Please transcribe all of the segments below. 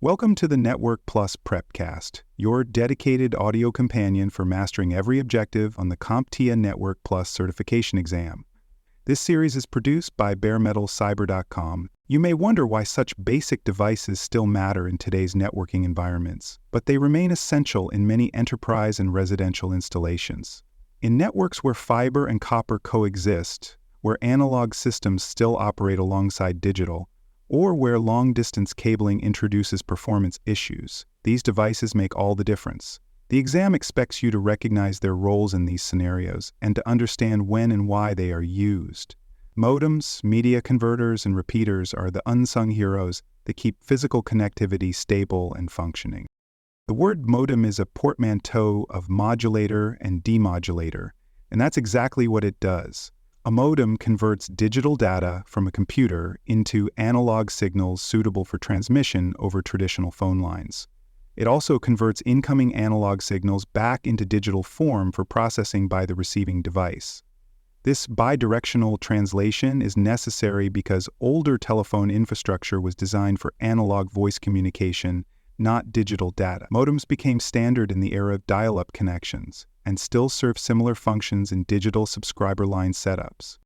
Welcome to the Network Plus Prepcast, your dedicated audio companion for mastering every objective on the CompTIA Network Plus certification exam. This series is produced by baremetalcyber.com. You may wonder why such basic devices still matter in today's networking environments, but they remain essential in many enterprise and residential installations. In networks where fiber and copper coexist, where analog systems still operate alongside digital, or where long-distance cabling introduces performance issues, these devices make all the difference. The exam expects you to recognize their roles in these scenarios and to understand when and why they are used. Modems, media converters, and repeaters are the unsung heroes that keep physical connectivity stable and functioning. The word modem is a portmanteau of modulator and demodulator, and that's exactly what it does. A modem converts digital data from a computer into analog signals suitable for transmission over traditional phone lines. It also converts incoming analog signals back into digital form for processing by the receiving device. This bidirectional translation is necessary because older telephone infrastructure was designed for analog voice communication, not digital data. Modems became standard in the era of dial-up connections and still serve similar functions in digital subscriber line setups.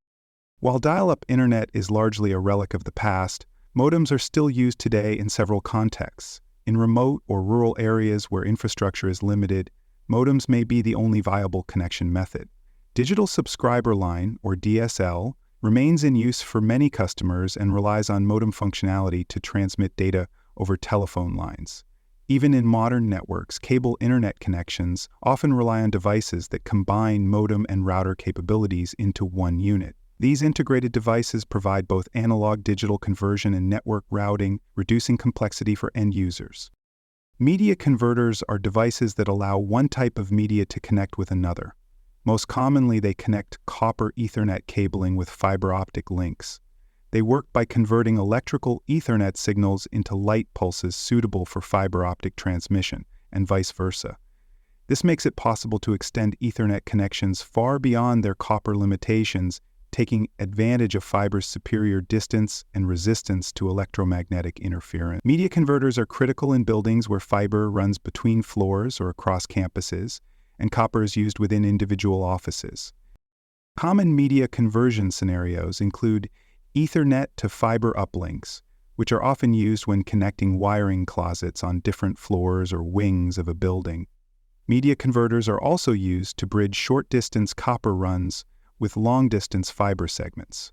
While dial-up internet is largely a relic of the past, modems are still used today in several contexts. In remote or rural areas where infrastructure is limited, modems may be the only viable connection method. Digital subscriber line, or DSL, remains in use for many customers and relies on modem functionality to transmit data over telephone lines. Even in modern networks, cable internet connections often rely on devices that combine modem and router capabilities into one unit. These integrated devices provide both analog-digital conversion and network routing, reducing complexity for end users. Media converters are devices that allow one type of media to connect with another. Most commonly, they connect copper Ethernet cabling with fiber optic links. They work by converting electrical Ethernet signals into light pulses suitable for fiber optic transmission, and vice versa. This makes it possible to extend Ethernet connections far beyond their copper limitations, taking advantage of fiber's superior distance and resistance to electromagnetic interference. Media converters are critical in buildings where fiber runs between floors or across campuses, and copper is used within individual offices. Common media conversion scenarios include Ethernet to fiber uplinks, which are often used when connecting wiring closets on different floors or wings of a building. Media converters are also used to bridge short-distance copper runs with long-distance fiber segments.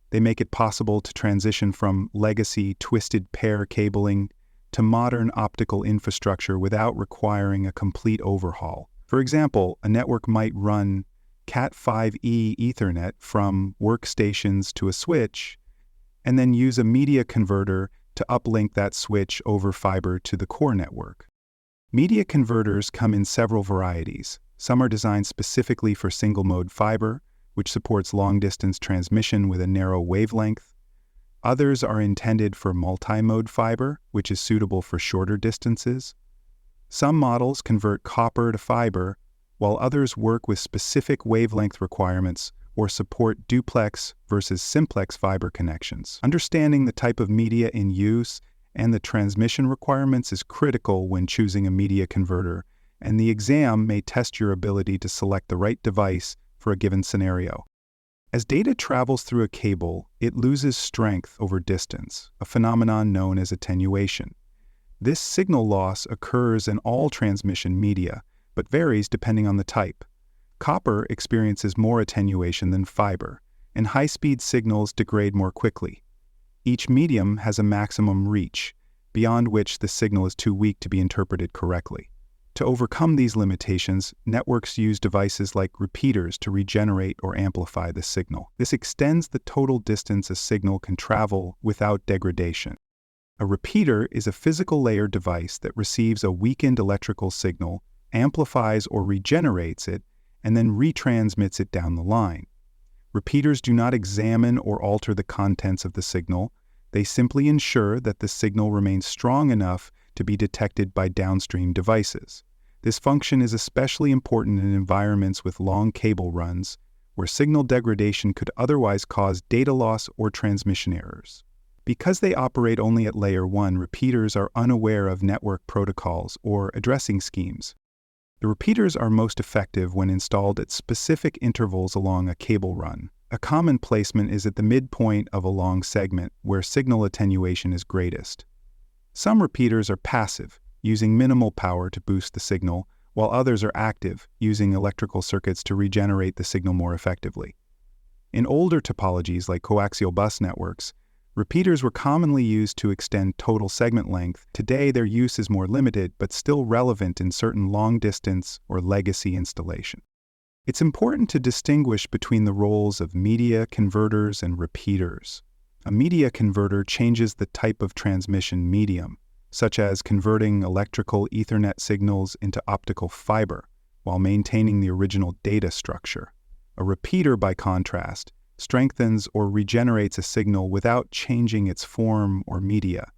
They make it possible to transition from legacy twisted pair cabling to modern optical infrastructure without requiring a complete overhaul. For example, a network might run Cat5e Ethernet from workstations to a switch, and then use a media converter to uplink that switch over fiber to the core network. Media converters come in several varieties. Some are designed specifically for single-mode fiber, which supports long-distance transmission with a narrow wavelength. Others are intended for multi-mode fiber, which is suitable for shorter distances. Some models convert copper to fiber, while others work with specific wavelength requirements or support duplex versus simplex fiber connections. Understanding the type of media in use and the transmission requirements is critical when choosing a media converter, and the exam may test your ability to select the right device for a given scenario. As data travels through a cable, it loses strength over distance, a phenomenon known as attenuation. This signal loss occurs in all transmission media, but varies depending on the type. Copper experiences more attenuation than fiber, and high-speed signals degrade more quickly. Each medium has a maximum reach, beyond which the signal is too weak to be interpreted correctly. To overcome these limitations, networks use devices like repeaters to regenerate or amplify the signal. This extends the total distance a signal can travel without degradation. A repeater is a physical layer device that receives a weakened electrical signal, amplifies or regenerates it, and then retransmits it down the line. Repeaters do not examine or alter the contents of the signal. They simply ensure that the signal remains strong enough to be detected by downstream devices. This function is especially important in environments with long cable runs, where signal degradation could otherwise cause data loss or transmission errors. Because they operate only at layer 1, repeaters are unaware of network protocols or addressing schemes. The repeaters are most effective when installed at specific intervals along a cable run. A common placement is at the midpoint of a long segment where signal attenuation is greatest. Some repeaters are passive, using minimal power to boost the signal, while others are active, using electrical circuits to regenerate the signal more effectively. In older topologies like coaxial bus networks, repeaters were commonly used to extend total segment length. Today, their use is more limited but still relevant in certain long-distance or legacy installations. It's important to distinguish between the roles of media converters and repeaters. A media converter changes the type of transmission medium, such as converting electrical Ethernet signals into optical fiber, while maintaining the original data structure. A repeater, by contrast, strengthens or regenerates a signal without changing its form or media.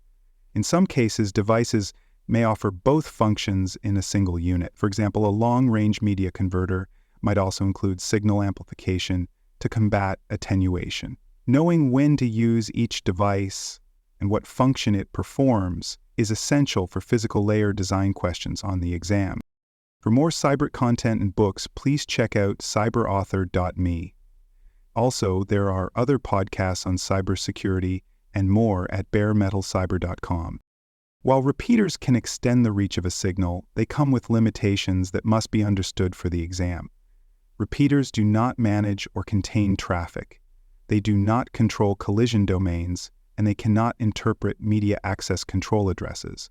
In some cases, devices may offer both functions in a single unit. For example, a long-range media converter might also include signal amplification to combat attenuation. Knowing when to use each device and what function it performs is essential for physical layer design questions on the exam. For more cyber content and books, please check out cyberauthor.me. Also, there are other podcasts on cybersecurity and more at baremetalcyber.com. While repeaters can extend the reach of a signal, they come with limitations that must be understood for the exam. Repeaters do not manage or contain traffic. They do not control collision domains, and they cannot interpret media access control addresses.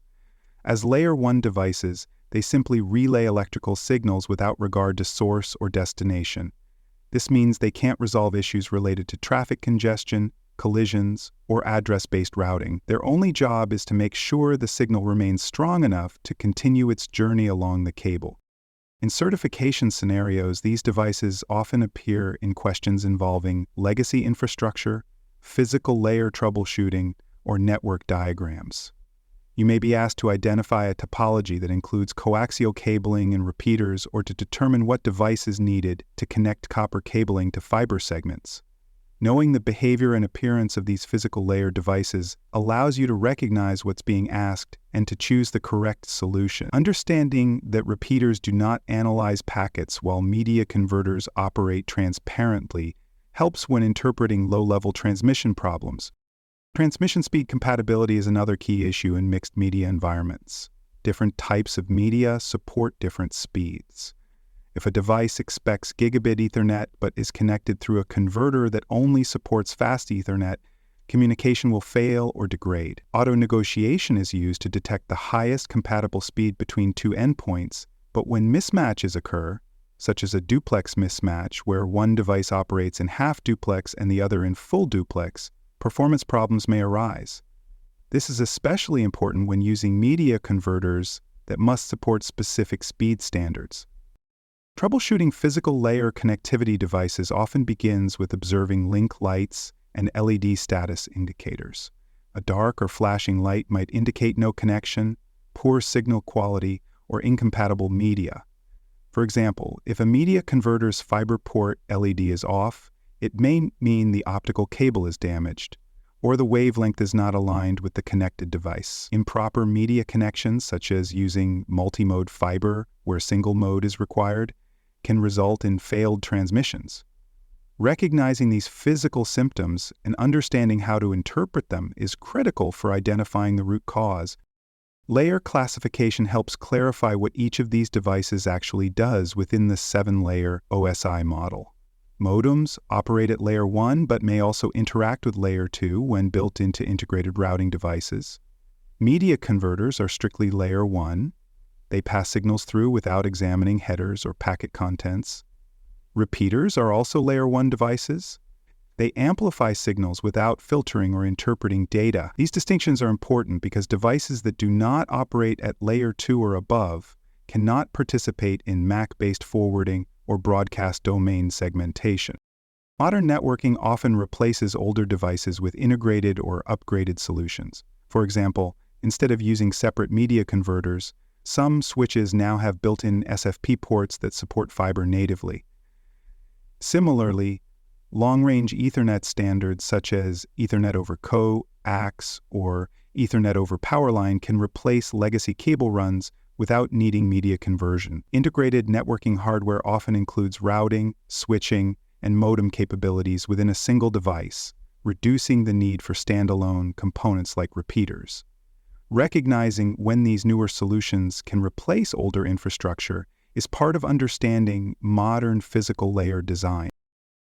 As Layer 1 devices, they simply relay electrical signals without regard to source or destination. This means they can't resolve issues related to traffic congestion, collisions, or address-based routing. Their only job is to make sure the signal remains strong enough to continue its journey along the cable. In certification scenarios, these devices often appear in questions involving legacy infrastructure, physical layer troubleshooting, or network diagrams. You may be asked to identify a topology that includes coaxial cabling and repeaters, or to determine what device is needed to connect copper cabling to fiber segments. Knowing the behavior and appearance of these physical layer devices allows you to recognize what's being asked and to choose the correct solution. Understanding that repeaters do not analyze packets while media converters operate transparently helps when interpreting low-level transmission problems. Transmission speed compatibility is another key issue in mixed media environments. Different types of media support different speeds. If a device expects gigabit Ethernet but is connected through a converter that only supports fast Ethernet, communication will fail or degrade. Auto-negotiation is used to detect the highest compatible speed between two endpoints, but when mismatches occur, such as a duplex mismatch where one device operates in half duplex and the other in full duplex, performance problems may arise. This is especially important when using media converters that must support specific speed standards. Troubleshooting physical layer connectivity devices often begins with observing link lights and LED status indicators. A dark or flashing light might indicate no connection, poor signal quality, or incompatible media. For example, if a media converter's fiber port LED is off, it may mean the optical cable is damaged, or the wavelength is not aligned with the connected device. Improper media connections, such as using multi-mode fiber where single mode is required, can result in failed transmissions. Recognizing these physical symptoms and understanding how to interpret them is critical for identifying the root cause. Layer classification helps clarify what each of these devices actually does within the 7-layer OSI model. Modems operate at Layer 1 but may also interact with Layer 2 when built into integrated routing devices. Media converters are strictly Layer 1. They pass signals through without examining headers or packet contents. Repeaters are also Layer 1 devices. They amplify signals without filtering or interpreting data. These distinctions are important because devices that do not operate at Layer 2 or above cannot participate in MAC-based forwarding or broadcast domain segmentation. Modern networking often replaces older devices with integrated or upgraded solutions. For example, instead of using separate media converters, some switches now have built-in SFP ports that support fiber natively. Similarly, long-range Ethernet standards such as Ethernet over AX, or Ethernet over powerline can replace legacy cable runs without needing media conversion. Integrated networking hardware often includes routing, switching, and modem capabilities within a single device, reducing the need for standalone components like repeaters. Recognizing when these newer solutions can replace older infrastructure is part of understanding modern physical layer design.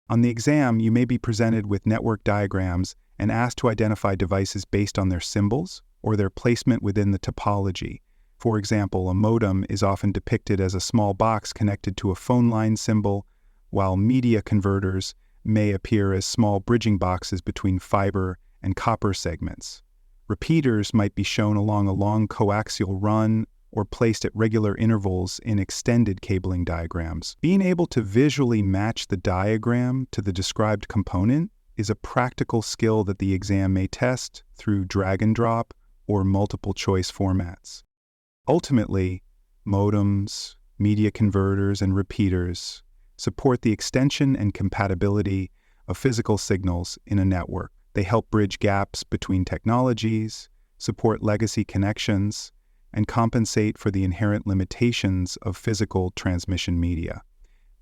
On the exam, you may be presented with network diagrams and asked to identify devices based on their symbols or their placement within the topology. For example, a modem is often depicted as a small box connected to a phone line symbol, while media converters may appear as small bridging boxes between fiber and copper segments. Repeaters might be shown along a long coaxial run or placed at regular intervals in extended cabling diagrams. Being able to visually match the diagram to the described component is a practical skill that the exam may test through drag and drop or multiple choice formats. Ultimately, modems, media converters, and repeaters support the extension and compatibility of physical signals in a network. They help bridge gaps between technologies, support legacy connections, and compensate for the inherent limitations of physical transmission media.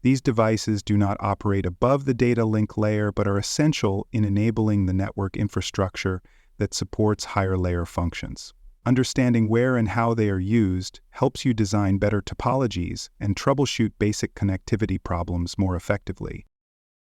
These devices do not operate above the data link layer but are essential in enabling the network infrastructure that supports higher layer functions. Understanding where and how they are used helps you design better topologies and troubleshoot basic connectivity problems more effectively.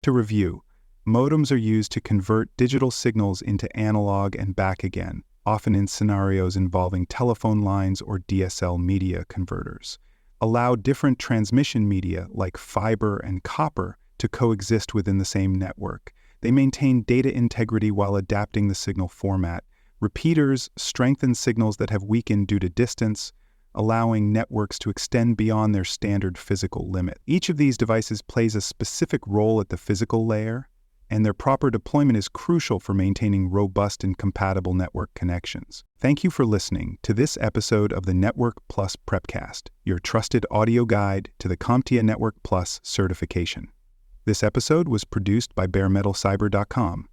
To review, modems are used to convert digital signals into analog and back again, often in scenarios involving telephone lines or DSL media converters. Allow different transmission media like fiber and copper to coexist within the same network. They maintain data integrity while adapting the signal format. Repeaters strengthen signals that have weakened due to distance, allowing networks to extend beyond their standard physical limit. Each of these devices plays a specific role at the physical layer, and their proper deployment is crucial for maintaining robust and compatible network connections. Thank you for listening to this episode of the Network Plus Prepcast, your trusted audio guide to the CompTIA Network Plus certification. This episode was produced by baremetalcyber.com.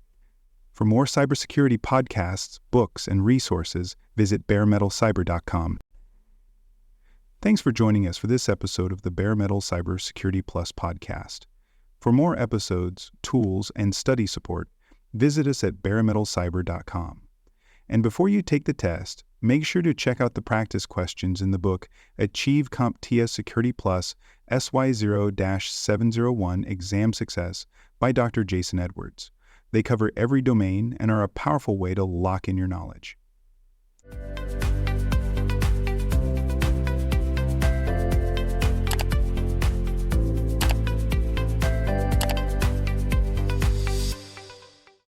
For more cybersecurity podcasts, books, and resources, visit baremetalcyber.com. Thanks for joining us for this episode of the Bare Metal Cyber Security Plus podcast. For more episodes, tools, and study support, visit us at baremetalcyber.com. And before you take the test, make sure to check out the practice questions in the book Achieve CompTIA Security Plus SY0-701 Exam Success by Dr. Jason Edwards. They cover every domain and are a powerful way to lock in your knowledge.